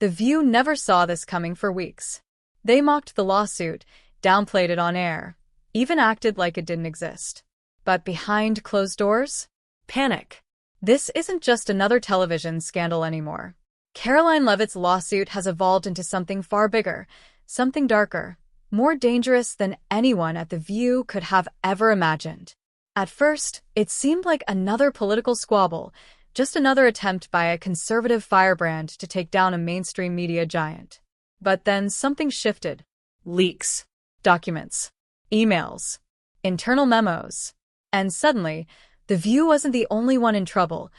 The View never saw this coming for weeks. They mocked the lawsuit, downplayed it on air, even acted like it didn't exist. But behind closed doors? Panic. This isn't just another television scandal anymore. Karoline Leavitt's lawsuit has evolved into something far bigger, something darker, more dangerous than anyone at The View could have ever imagined. At first, it seemed like another political squabble, just another attempt by a conservative firebrand to take down a mainstream media giant. But then something shifted. Leaks, documents, emails, internal memos. And suddenly, The View wasn't the only one in trouble.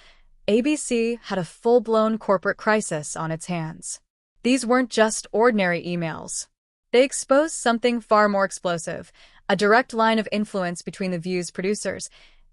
ABC had a full-blown corporate crisis on its hands. These weren't just ordinary emails. They exposed something far more explosive, a direct line of influence between The View's producers,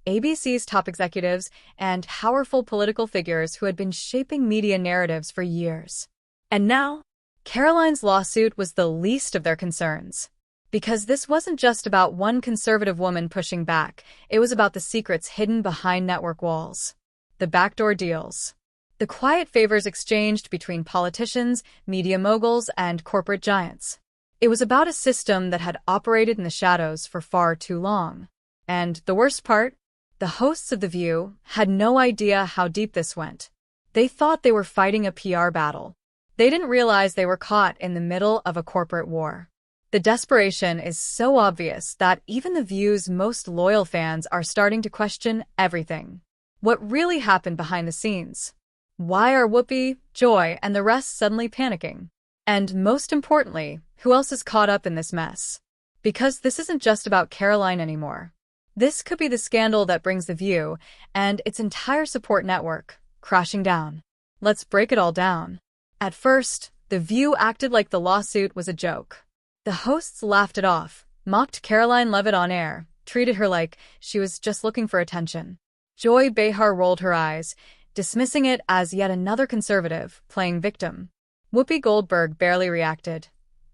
ABC's top executives, and powerful political figures who had been shaping media narratives for years. And now, Karoline's lawsuit was the least of their concerns. Because this wasn't just about one conservative woman pushing back, it was about the secrets hidden behind network walls. The backdoor deals. The quiet favors exchanged between politicians, media moguls, and corporate giants. It was about a system that had operated in the shadows for far too long. And the worst part? The hosts of The View had no idea how deep this went. They thought they were fighting a PR battle. They didn't realize they were caught in the middle of a corporate war. The desperation is so obvious that even The View's most loyal fans are starting to question everything. What really happened behind the scenes? Why are Whoopi, Joy, and the rest suddenly panicking? And most importantly, who else is caught up in this mess? Because this isn't just about Karoline anymore. This could be the scandal that brings The View and its entire support network crashing down. Let's break it all down. At first, The View acted like the lawsuit was a joke. The hosts laughed it off, mocked Karoline Leavitt on air, treated her like she was just looking for attention. Joy Behar rolled her eyes, dismissing it as yet another conservative playing victim. Whoopi Goldberg barely reacted.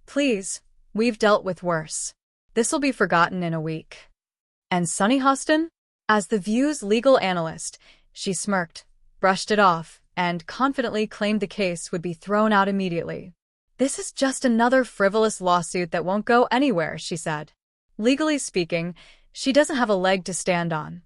Please, we've dealt with worse. This'll be forgotten in a week. And Sunny Hostin? As The View's legal analyst, she smirked, brushed it off, and confidently claimed the case would be thrown out immediately. This is just another frivolous lawsuit that won't go anywhere, she said. Legally speaking, she doesn't have a leg to stand on.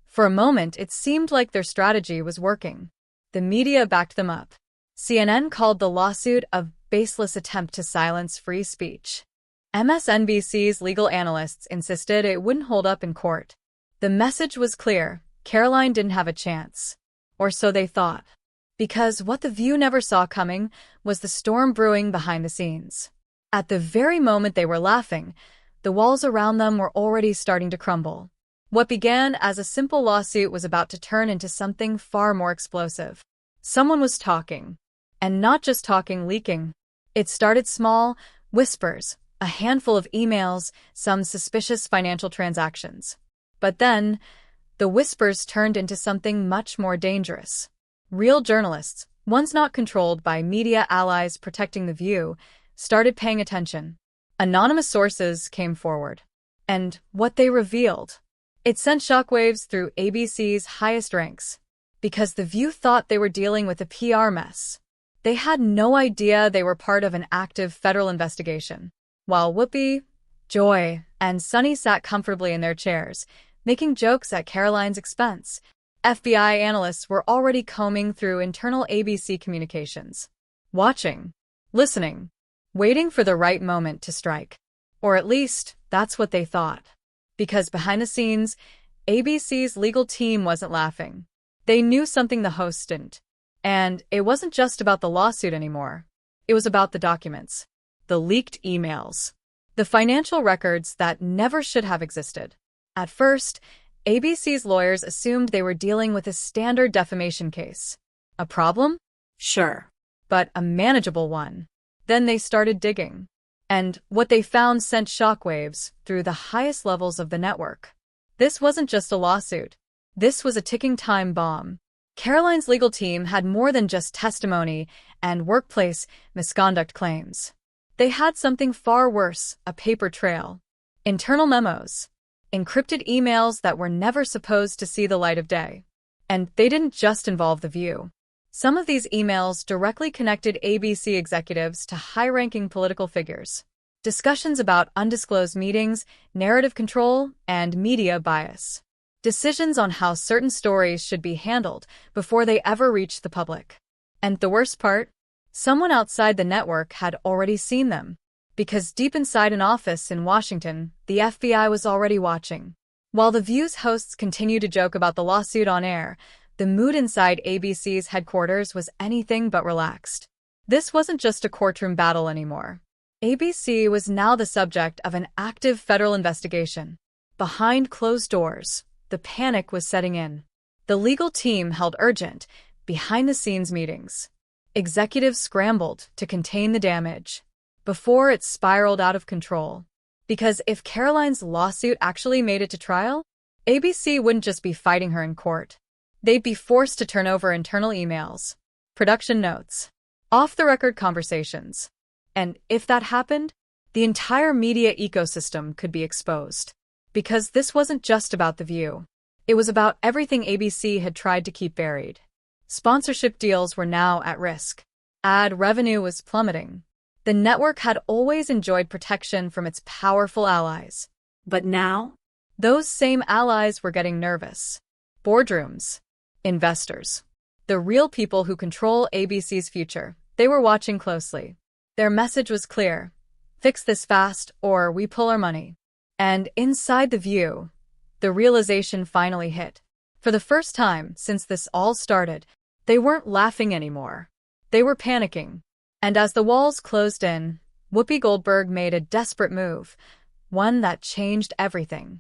For a moment, it seemed like their strategy was working. The media backed them up. CNN called the lawsuit a baseless attempt to silence free speech. MSNBC's legal analysts insisted it wouldn't hold up in court. The message was clear. Karoline didn't have a chance. Or so they thought. Because what The View never saw coming was the storm brewing behind the scenes. At the very moment they were laughing, the walls around them were already starting to crumble. What began as a simple lawsuit was about to turn into something far more explosive. Someone was talking. And not just talking, leaking. It started small, whispers, a handful of emails, some suspicious financial transactions. But then, the whispers turned into something much more dangerous. Real journalists, ones not controlled by media allies protecting The View, started paying attention. Anonymous sources came forward. And what they revealed, it sent shockwaves through ABC's highest ranks. Because The View thought they were dealing with a PR mess. They had no idea they were part of an active federal investigation. While Whoopi, Joy, and Sunny sat comfortably in their chairs, making jokes at Karoline's expense, FBI analysts were already combing through internal ABC communications. Watching, listening, waiting for the right moment to strike. Or at least, that's what they thought. Because behind the scenes, ABC's legal team wasn't laughing. They knew something the hosts didn't. And it wasn't just about the lawsuit anymore. It was about the documents. The leaked emails. The financial records that never should have existed. At first, ABC's lawyers assumed they were dealing with a standard defamation case. A problem? Sure. But a manageable one. Then they started digging. And what they found sent shockwaves through the highest levels of the network. This wasn't just a lawsuit. This was a ticking time bomb. Karoline's legal team had more than just testimony and workplace misconduct claims. They had something far worse, a paper trail. Internal memos. Encrypted emails that were never supposed to see the light of day. And they didn't just involve The View. Some of these emails directly connected ABC executives to high-ranking political figures. Discussions about undisclosed meetings, narrative control, and media bias. Decisions on how certain stories should be handled before they ever reach the public. And the worst part? Someone outside the network had already seen them. Because deep inside an office in Washington, the FBI was already watching. While the View's hosts continued to joke about the lawsuit on air, the mood inside ABC's headquarters was anything but relaxed. This wasn't just a courtroom battle anymore. ABC was now the subject of an active federal investigation. Behind closed doors, the panic was setting in. The legal team held urgent, behind-the-scenes meetings. Executives scrambled to contain the damage before it spiraled out of control. Because if Karoline's lawsuit actually made it to trial, ABC wouldn't just be fighting her in court. They'd be forced to turn over internal emails, production notes, off-the-record conversations. And if that happened, the entire media ecosystem could be exposed. Because this wasn't just about The View. It was about everything ABC had tried to keep buried. Sponsorship deals were now at risk. Ad revenue was plummeting. The network had always enjoyed protection from its powerful allies. But now, those same allies were getting nervous. Boardrooms, investors, the real people who control ABC's future, they were watching closely. Their message was clear: fix this fast or we pull our money. And inside The View, the realization finally hit. For the first time since this all started, they weren't laughing anymore. They were panicking. And as the walls closed in, Whoopi Goldberg made a desperate move, one that changed everything.